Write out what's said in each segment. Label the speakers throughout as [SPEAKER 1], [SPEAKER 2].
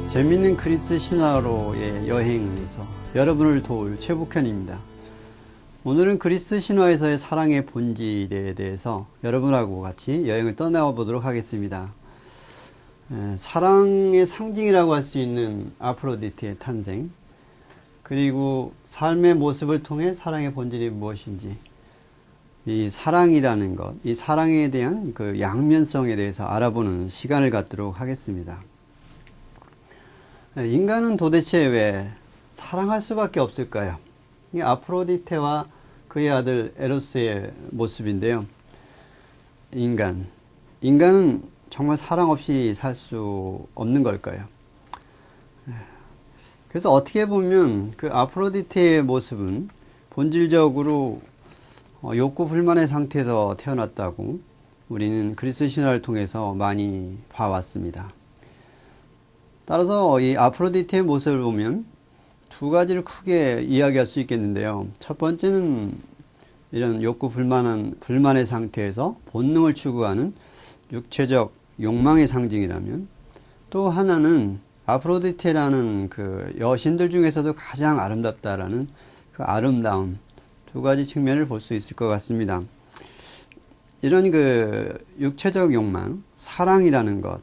[SPEAKER 1] 재밌는 그리스 신화로의 여행에서 여러분을 도울 최북현입니다. 오늘은 그리스 신화에서의 사랑의 본질에 대해서 여러분하고 같이 여행을 떠나보도록 하겠습니다. 사랑의 상징이라고 할 수 있는 아프로디테의 탄생, 그리고 삶의 모습을 통해 사랑의 본질이 무엇인지, 이 사랑이라는 것, 이 사랑에 대한 그 양면성에 대해서 알아보는 시간을 갖도록 하겠습니다. 인간은 도대체 왜 사랑할 수밖에 없을까요? 이 아프로디테와 그의 아들 에로스의 모습인데요. 인간은 정말 사랑 없이 살 수 없는 걸까요? 그래서 어떻게 보면 그 아프로디테의 모습은 본질적으로 욕구 불만의 상태에서 태어났다고 우리는 그리스 신화를 통해서 많이 봐왔습니다. 따라서 이 아프로디테의 모습을 보면 두 가지를 크게 이야기할 수 있겠는데요. 첫 번째는 이런 욕구 불만의 상태에서 본능을 추구하는 육체적 욕망의 상징이라면, 또 하나는 아프로디테라는 그 여신들 중에서도 가장 아름답다라는 그 아름다움, 두 가지 측면을 볼 수 있을 것 같습니다. 이런 그 육체적 욕망, 사랑이라는 것,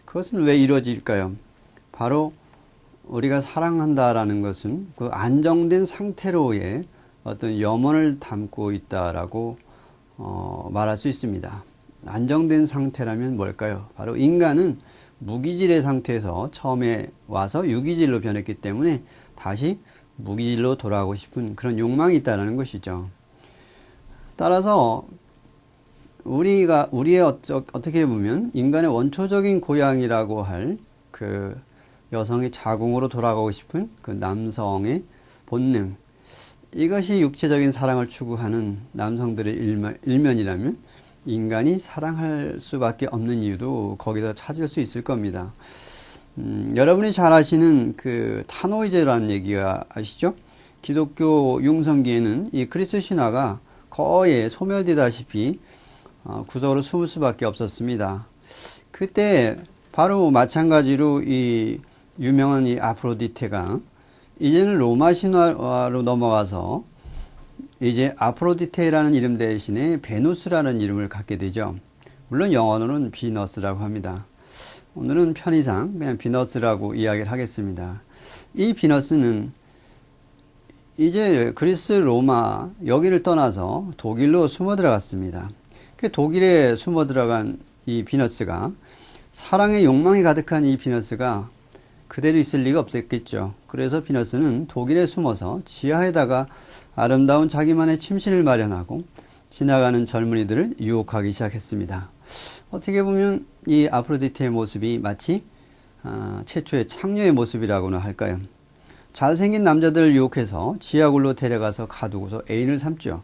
[SPEAKER 1] 그것은 왜 이루어질까요? 바로 우리가 사랑한다라는 것은 그 안정된 상태로의 어떤 염원을 담고 있다라고 말할 수 있습니다. 안정된 상태라면 뭘까요? 바로 인간은 무기질의 상태에서 처음에 와서 유기질로 변했기 때문에 다시 무기질로 돌아가고 싶은 그런 욕망이 있다는 것이죠. 따라서 우리의 어떻게 보면 인간의 원초적인 고향이라고 할 그 여성의 자궁으로 돌아가고 싶은 그 남성의 본능, 이것이 육체적인 사랑을 추구하는 남성들의 일면이라면 인간이 사랑할 수밖에 없는 이유도 거기서 찾을 수 있을 겁니다. 여러분이 잘 아시는 그 타노이제라는 얘기가 아시죠? 기독교 융성기에는 이 그리스 신화가 거의 소멸되다시피 구석으로 숨을 수밖에 없었습니다. 그때 바로 마찬가지로 이 유명한 이 아프로디테가 이제는 로마 신화로 넘어가서 이제 아프로디테라는 이름 대신에 베누스라는 이름을 갖게 되죠. 물론 영어로는 비너스라고 합니다. 오늘은 편의상 그냥 비너스라고 이야기를 하겠습니다. 이 비너스는 이제 그리스, 로마 여기를 떠나서 독일로 숨어 들어갔습니다. 독일에 숨어 들어간 이 비너스가, 사랑의 욕망이 가득한 이 비너스가 그대로 있을 리가 없었겠죠. 그래서 비너스는 독일에 숨어서 지하에다가 아름다운 자기만의 침실을 마련하고 지나가는 젊은이들을 유혹하기 시작했습니다. 어떻게 보면 이 아프로디테의 모습이 마치 최초의 창녀의 모습이라고나 할까요? 잘생긴 남자들을 유혹해서 지하굴로 데려가서 가두고서 애인을 삼죠.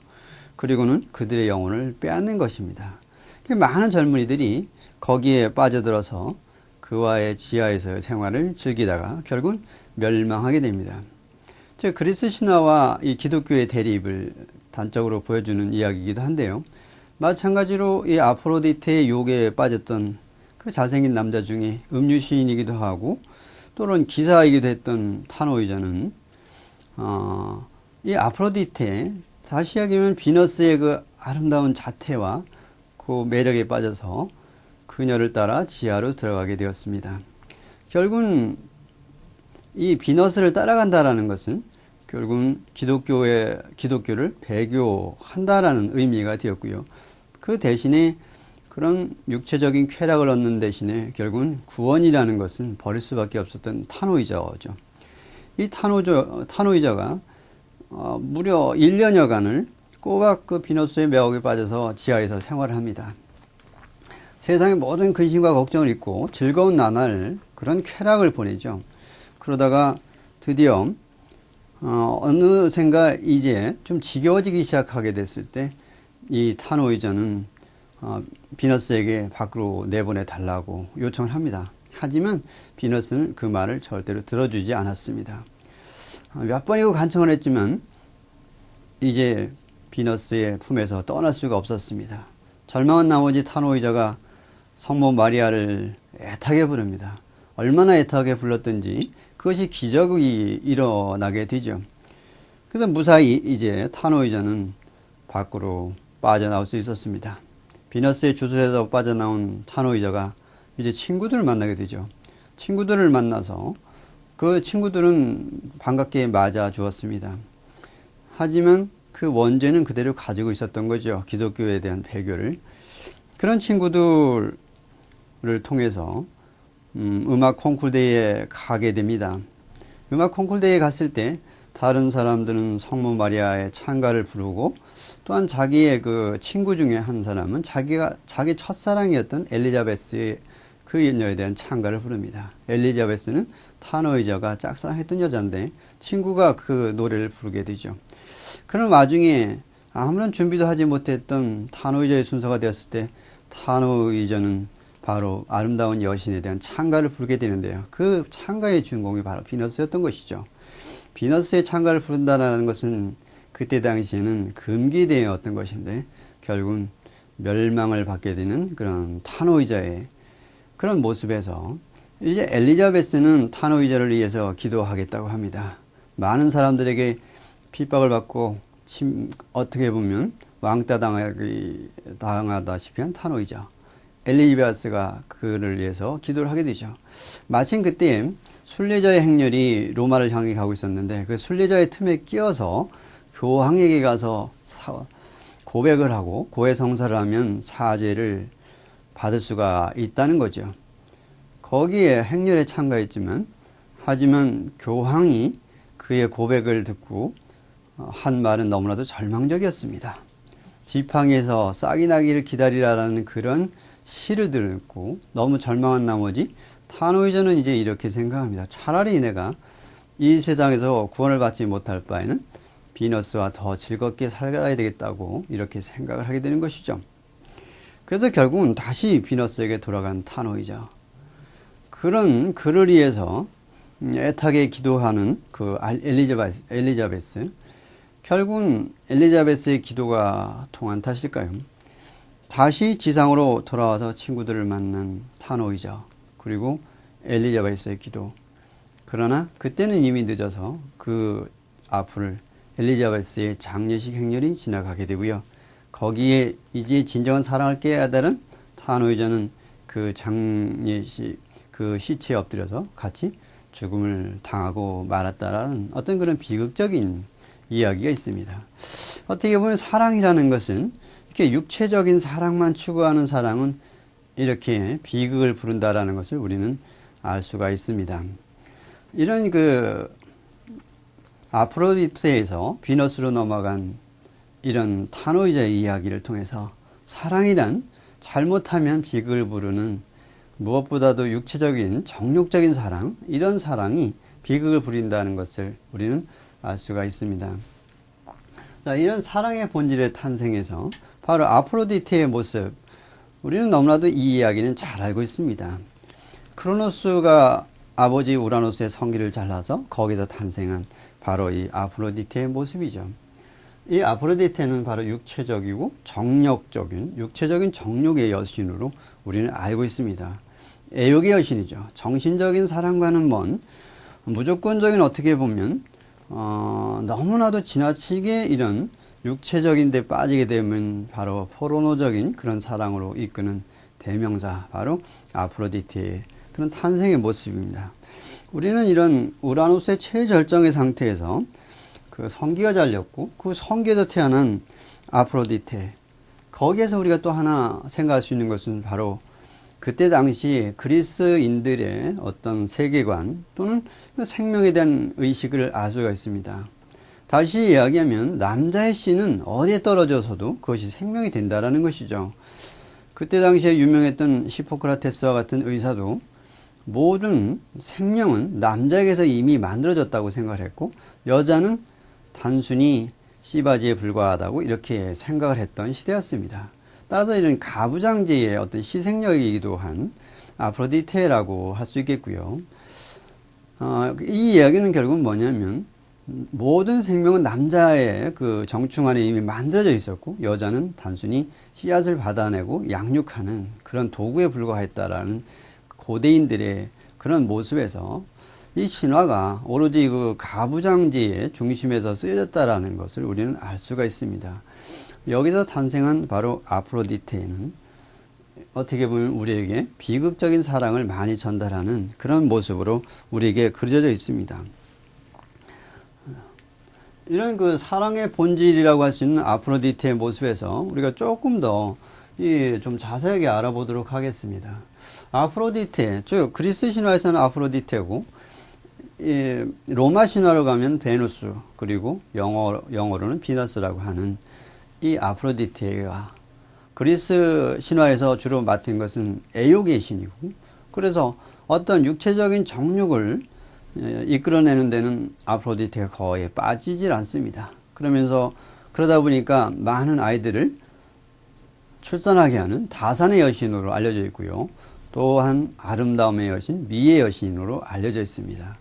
[SPEAKER 1] 그리고는 그들의 영혼을 빼앗는 것입니다. 많은 젊은이들이 거기에 빠져들어서 그와의 지하에서의 생활을 즐기다가 결국 멸망하게 됩니다. 즉 그리스 신화와 이 기독교의 대립을 단적으로 보여주는 이야기이기도 한데요. 마찬가지로 이 아프로디테의 유혹에 빠졌던 그 잘생긴 남자 중에 음유 시인이기도 하고 또는 기사이기도 했던 타노이저는 이 아프로디테, 다시 이야기하면 비너스의 그 아름다운 자태와 그 매력에 빠져서 그녀를 따라 지하로 들어가게 되었습니다. 결국은 이 비너스를 따라간다라는 것은 결국은 기독교를 배교한다라는 의미가 되었고요. 그 대신에 그런 육체적인 쾌락을 얻는 대신에 결국은 구원이라는 것은 버릴 수밖에 없었던 타노이저죠. 이 타노이저가 무려 1년여간을 꼬박 그 비너스의 매혹에 빠져서 지하에서 생활을 합니다. 세상의 모든 근심과 걱정을 잊고 즐거운 나날, 그런 쾌락을 보내죠. 그러다가 드디어 어느샌가 이제 좀 지겨워지기 시작하게 됐을 때 이 타노이저는 비너스에게 밖으로 내보내 달라고 요청을 합니다. 하지만 비너스는 그 말을 절대로 들어주지 않았습니다. 몇 번이고 간청을 했지만 이제 비너스의 품에서 떠날 수가 없었습니다. 절망한 나머지 타노이저가 성모 마리아를 애타게 부릅니다. 얼마나 애타게 불렀든지 그것이 기적이 일어나게 되죠. 그래서 무사히 이제 타노이저는 밖으로 빠져나올 수 있었습니다. 비너스의 주술에서 빠져나온 타노이저가 이제 친구들을 만나게 되죠. 친구들을 만나서 그 친구들은 반갑게 맞아 주었습니다. 하지만 그 원죄는 그대로 가지고 있었던 거죠. 기독교에 대한 배교를. 그런 친구들을 통해서 음악 콩쿨대회에 가게 됩니다. 음악 콩쿨대회에 갔을 때 다른 사람들은 성모 마리아의 찬가를 부르고 또한 자기의 그 친구 중에 한 사람은 자기 첫사랑이었던 엘리자베스의 그 여녀에 대한 찬가를 부릅니다. 엘리자베스는 타노이저가 짝사랑했던 여자인데 친구가 그 노래를 부르게 되죠. 그런 와중에 아무런 준비도 하지 못했던 타노이저의 순서가 되었을 때 타노이저는 바로 아름다운 여신에 대한 찬가를 부르게 되는데요. 그 찬가의 주인공이 바로 비너스였던 것이죠. 비너스의 찬가를 부른다는 것은 그때 당시에는 금기되었던 것인데 결국은 멸망을 받게 되는 그런 타노이저의 그런 모습에서 이제 엘리자베스는 타노이저를 위해서 기도하겠다고 합니다. 많은 사람들에게 핍박을 받고 어떻게 보면 왕따 당하다시피 한 타노이저 엘리자베스가 그를 위해서 기도를 하게 되죠. 마침 그때 순례자의 행렬이 로마를 향해 가고 있었는데 그 순례자의 틈에 끼어서 교황에게 가서 고백을 하고 고해성사를 하면 사죄를 받을 수가 있다는 거죠. 거기에 행렬에 참가했지만 하지만 교황이 그의 고백을 듣고 한 말은 너무나도 절망적이었습니다. 지팡이에서 싹이 나기를 기다리라는 그런 시를 듣고 너무 절망한 나머지 타노이저는 이제 이렇게 생각합니다. 차라리 내가 이 세상에서 구원을 받지 못할 바에는 비너스와 더 즐겁게 살아야 되겠다고 이렇게 생각을 하게 되는 것이죠. 그래서 결국은 다시 비너스에게 돌아간 타노이저. 그런 그를 위해서 애타게 기도하는 그 엘리자베스. 결국은 엘리자베스의 기도가 통한 탓일까요? 다시 지상으로 돌아와서 친구들을 만난 타노이저. 그리고 엘리자베스의 기도. 그러나 그때는 이미 늦어서 그 앞을 엘리자베스의 장례식 행렬이 지나가게 되고요. 거기에 이제 진정한 사랑을 깨달은 타노이저는 그 장례식 그 시체에 엎드려서 같이 죽음을 당하고 말았다라는 어떤 그런 비극적인 이야기가 있습니다. 어떻게 보면 사랑이라는 것은 이렇게 육체적인 사랑만 추구하는 사랑은 이렇게 비극을 부른다라는 것을 우리는 알 수가 있습니다. 이런 그 아프로디테에서 비너스로 넘어간 이런 타노이저의 이야기를 통해서 사랑이란 잘못하면 비극을 부르는 무엇보다도 육체적인 정욕적인 사랑, 이런 사랑이 비극을 부린다는 것을 우리는 알 수가 있습니다. 자, 이런 사랑의 본질의 탄생에서 바로 아프로디테의 모습, 우리는 너무나도 이 이야기는 잘 알고 있습니다. 크로노스가 아버지 우라노스의 성기를 잘라서 거기서 탄생한 바로 이 아프로디테의 모습이죠. 이 아프로디테는 바로 육체적이고 정력적인, 육체적인 정욕의 여신으로 우리는 알고 있습니다. 애욕의 여신이죠. 정신적인 사랑과는 먼 무조건적인, 어떻게 보면 너무나도 지나치게 이런 육체적인 데 빠지게 되면 바로 포르노적인 그런 사랑으로 이끄는 대명사, 바로 아프로디테의 그런 탄생의 모습입니다. 우리는 이런 우라노스의 최절정의 상태에서 그 성기가 잘렸고 그 성기에서 태어난 아프로디테, 거기에서 우리가 또 하나 생각할 수 있는 것은 바로 그때 당시 그리스인들의 어떤 세계관 또는 생명에 대한 의식을 알 수가 있습니다. 다시 이야기하면 남자의 씨는 어디에 떨어져서도 그것이 생명이 된다라는 것이죠. 그때 당시에 유명했던 히포크라테스와 같은 의사도 모든 생명은 남자에게서 이미 만들어졌다고 생각을 했고 여자는 단순히 씨바지에 불과하다고 이렇게 생각을 했던 시대였습니다. 따라서 이런 가부장제의 어떤 시생력이기도 한 아프로디테라고 할 수 있겠고요. 이 이야기는 결국은 뭐냐면 모든 생명은 남자의 그 정충 안에 이미 만들어져 있었고 여자는 단순히 씨앗을 받아내고 양육하는 그런 도구에 불과했다라는 고대인들의 그런 모습에서 이 신화가 오로지 그 가부장제의 중심에서 쓰여졌다라는 것을 우리는 알 수가 있습니다. 여기서 탄생한 바로 아프로디테는 어떻게 보면 우리에게 비극적인 사랑을 많이 전달하는 그런 모습으로 우리에게 그려져 있습니다. 이런 그 사랑의 본질이라고 할 수 있는 아프로디테의 모습에서 우리가 조금 더 좀 자세하게 알아보도록 하겠습니다. 아프로디테, 즉 그리스 신화에서는 아프로디테고 로마 신화로 가면 베누스, 그리고 영어로는 비너스라고 하는 이 아프로디테가 그리스 신화에서 주로 맡은 것은 애욕의 신이고, 그래서 어떤 육체적인 정욕을 이끌어내는 데는 아프로디테가 거의 빠지질 않습니다. 그러다 보니까 많은 아이들을 출산하게 하는 다산의 여신으로 알려져 있고요. 또한 아름다움의 여신, 미의 여신으로 알려져 있습니다.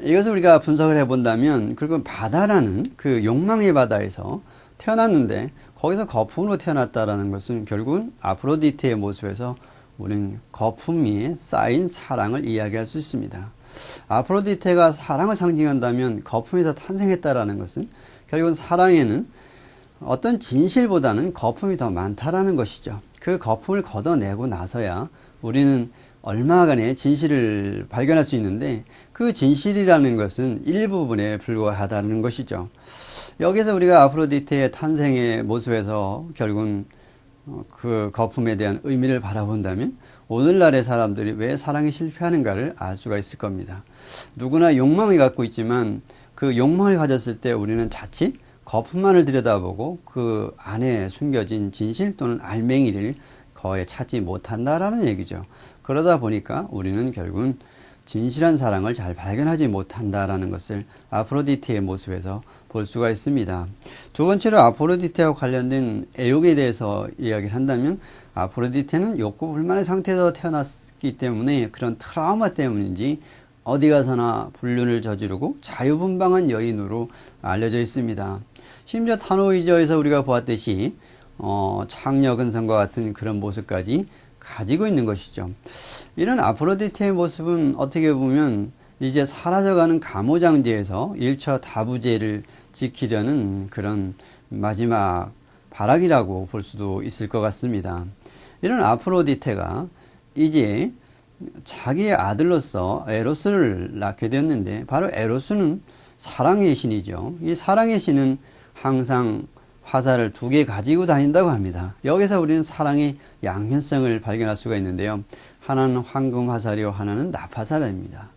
[SPEAKER 1] 이것을 우리가 분석을 해본다면, 그리고 바다라는 그 욕망의 바다에서 태어났는데 거기서 거품으로 태어났다라는 것은 결국은 아프로디테의 모습에서 우리는 거품 위에 쌓인 사랑을 이야기할 수 있습니다. 아프로디테가 사랑을 상징한다면 거품에서 탄생했다라는 것은 결국은 사랑에는 어떤 진실보다는 거품이 더 많다라는 것이죠. 그 거품을 걷어내고 나서야 우리는 얼마간의 진실을 발견할 수 있는데, 그 진실이라는 것은 일부분에 불과하다는 것이죠. 여기서 우리가 아프로디테의 탄생의 모습에서 결국은 그 거품에 대한 의미를 바라본다면 오늘날의 사람들이 왜 사랑에 실패하는가를 알 수가 있을 겁니다. 누구나 욕망을 갖고 있지만 그 욕망을 가졌을 때 우리는 자칫 거품만을 들여다보고 그 안에 숨겨진 진실 또는 알맹이를 거의 찾지 못한다라는 얘기죠. 그러다 보니까 우리는 결국은 진실한 사랑을 잘 발견하지 못한다라는 것을 아프로디테의 모습에서 볼 수가 있습니다. 두 번째로 아프로디테와 관련된 애욕에 대해서 이야기를 한다면, 아프로디테는 욕구 불만의 상태에서 태어났기 때문에 그런 트라우마 때문인지 어디 가서나 불륜을 저지르고 자유분방한 여인으로 알려져 있습니다. 심지어 타노이저에서 우리가 보았듯이 창녀근성과 같은 그런 모습까지 가지고 있는 것이죠. 이런 아프로디테의 모습은 어떻게 보면 이제 사라져가는 가모장제에서 일처 다부제를 지키려는 그런 마지막 발악이라고 볼 수도 있을 것 같습니다. 이런 아프로디테가 이제 자기의 아들로서 에로스를 낳게 되었는데, 바로 에로스는 사랑의 신이죠. 이 사랑의 신은 항상 화살을 2개 가지고 다닌다고 합니다. 여기서 우리는 사랑의 양면성을 발견할 수가 있는데요. 하나는 황금 화살이요, 하나는 납 화살입니다.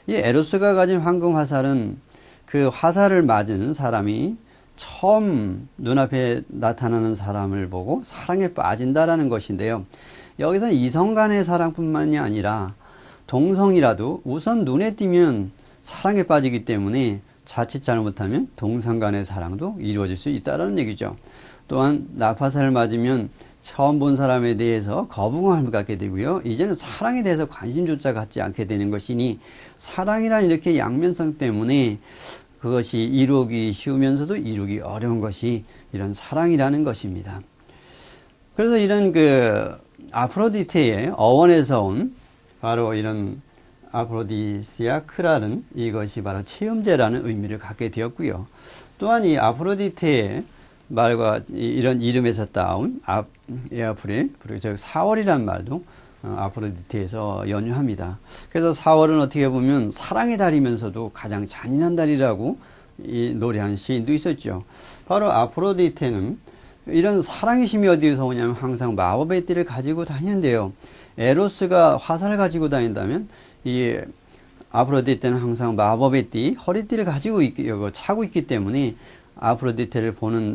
[SPEAKER 1] 이 에로스가 가진 황금 화살은 그 화살을 맞은 사람이 처음 눈앞에 나타나는 사람을 보고 사랑에 빠진다라는 것인데요. 여기서 이성 간의 사랑뿐만이 아니라 동성이라도 우선 눈에 띄면 사랑에 빠지기 때문에 자칫 잘못하면 동성 간의 사랑도 이루어질 수 있다는 얘기죠. 또한 납화살을 맞으면 처음 본 사람에 대해서 거부감을 갖게 되고요. 이제는 사랑에 대해서 관심조차 갖지 않게 되는 것이니, 사랑이란 이렇게 양면성 때문에 그것이 이루기 쉬우면서도 이루기 어려운 것이 이런 사랑이라는 것입니다. 그래서 이런 그 아프로디테의 어원에서 온 바로 이런 아프로디시아크라는 이것이 바로 체험제라는 의미를 갖게 되었고요. 또한 이 아프로디테의 말과 이런 이름에서 따온 에아프릴, 그리고 저 4월이라는 말도 아프로디테에서 연유합니다. 그래서 4월은 어떻게 보면 사랑의 달이면서도 가장 잔인한 달이라고 노래한 시인도 있었죠. 바로 아프로디테는 이런 사랑의 힘이 어디에서 오냐면 항상 마법의 띠를 가지고 다니는데요. 에로스가 화살을 가지고 다닌다면 이 아프로디테는 항상 마법의 띠, 허리띠를 가지고 차고 있기 때문에 아프로디테를 보는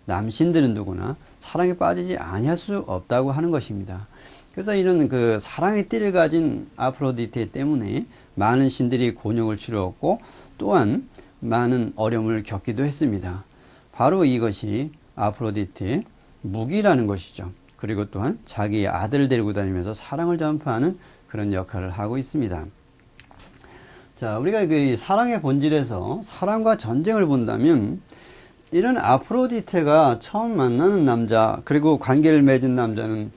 [SPEAKER 1] 남신들은 누구나 사랑에 빠지지 아니할 수 없다고 하는 것입니다. 그래서 이런 그 사랑의 띠를 가진 아프로디테 때문에 많은 신들이 곤욕을 치루었고, 또한 많은 어려움을 겪기도 했습니다. 바로 이것이 아프로디테의 무기라는 것이죠. 그리고 또한 자기의 아들을 데리고 다니면서 사랑을 전파하는 그런 역할을 하고 있습니다. 자, 우리가 그 사랑의 본질에서 사랑과 전쟁을 본다면, 이런 아프로디테가 처음 만나는 남자, 그리고 관계를 맺은 남자는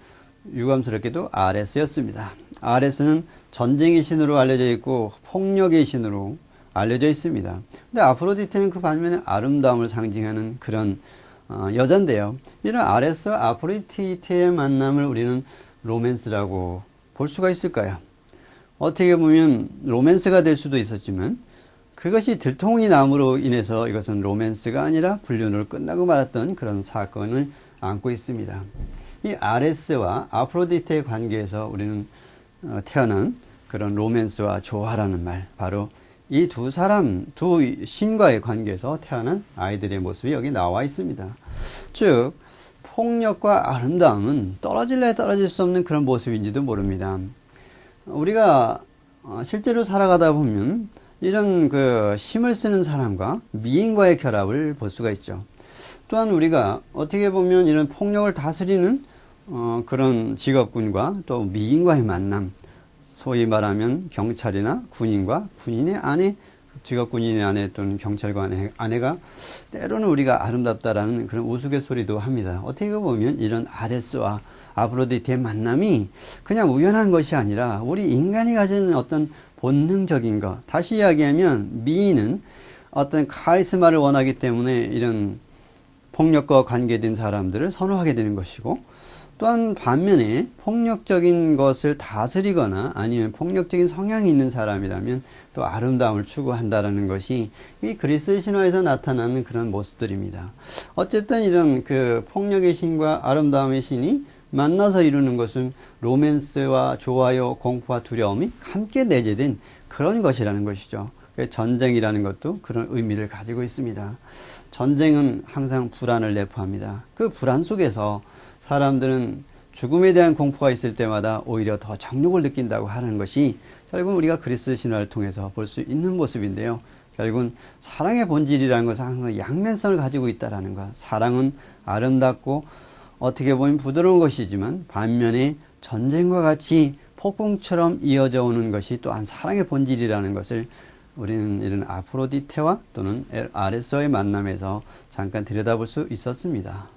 [SPEAKER 1] 유감스럽게도 아레스였습니다. 아레스는 전쟁의 신으로 알려져 있고 폭력의 신으로 알려져 있습니다. 근데 아프로디테는 그 반면에 아름다움을 상징하는 그런 여잔데요. 이런 아레스와 아프로디테의 만남을 우리는 로맨스라고 볼 수가 있을까요? 어떻게 보면 로맨스가 될 수도 있었지만 그것이 들통이 남으로 인해서 이것은 로맨스가 아니라 불륜으로 끝나고 말았던 그런 사건을 안고 있습니다. 이 아레스와 아프로디테의 관계에서 우리는 태어난 그런 로맨스와 조화라는 말, 바로 이 두 신과의 관계에서 태어난 아이들의 모습이 여기 나와 있습니다. 즉 폭력과 아름다움은 떨어질래 떨어질 수 없는 그런 모습인지도 모릅니다. 우리가 실제로 살아가다 보면 이런 그 힘을 쓰는 사람과 미인과의 결합을 볼 수가 있죠. 또한 우리가 어떻게 보면 이런 폭력을 다스리는 그런 직업군과 또 미인과의 만남, 소위 말하면 경찰이나 군인과 군인의 아내, 직업군인의 아내 또는 경찰관의 아내가 때로는 우리가 아름답다라는 그런 우스갯소리도 합니다. 어떻게 보면 이런 아레스와 아프로디테의 만남이 그냥 우연한 것이 아니라 우리 인간이 가진 어떤 본능적인 것, 다시 이야기하면 미인은 어떤 카리스마를 원하기 때문에 이런 폭력과 관계된 사람들을 선호하게 되는 것이고, 또한 반면에 폭력적인 것을 다스리거나 아니면 폭력적인 성향이 있는 사람이라면 또 아름다움을 추구한다라는 것이 이 그리스 신화에서 나타나는 그런 모습들입니다. 어쨌든 이런 그 폭력의 신과 아름다움의 신이 만나서 이루는 것은 로맨스와 조화요, 공포와 두려움이 함께 내재된 그런 것이라는 것이죠. 전쟁이라는 것도 그런 의미를 가지고 있습니다. 전쟁은 항상 불안을 내포합니다. 그 불안 속에서 사람들은 죽음에 대한 공포가 있을 때마다 오히려 더 정욕을 느낀다고 하는 것이 결국은 우리가 그리스 신화를 통해서 볼 수 있는 모습인데요. 결국은 사랑의 본질이라는 것은 항상 양면성을 가지고 있다는 것. 사랑은 아름답고 어떻게 보면 부드러운 것이지만 반면에 전쟁과 같이 폭풍처럼 이어져 오는 것이 또한 사랑의 본질이라는 것을 우리는 이런 아프로디테와 또는 아레스와의 만남에서 잠깐 들여다볼 수 있었습니다.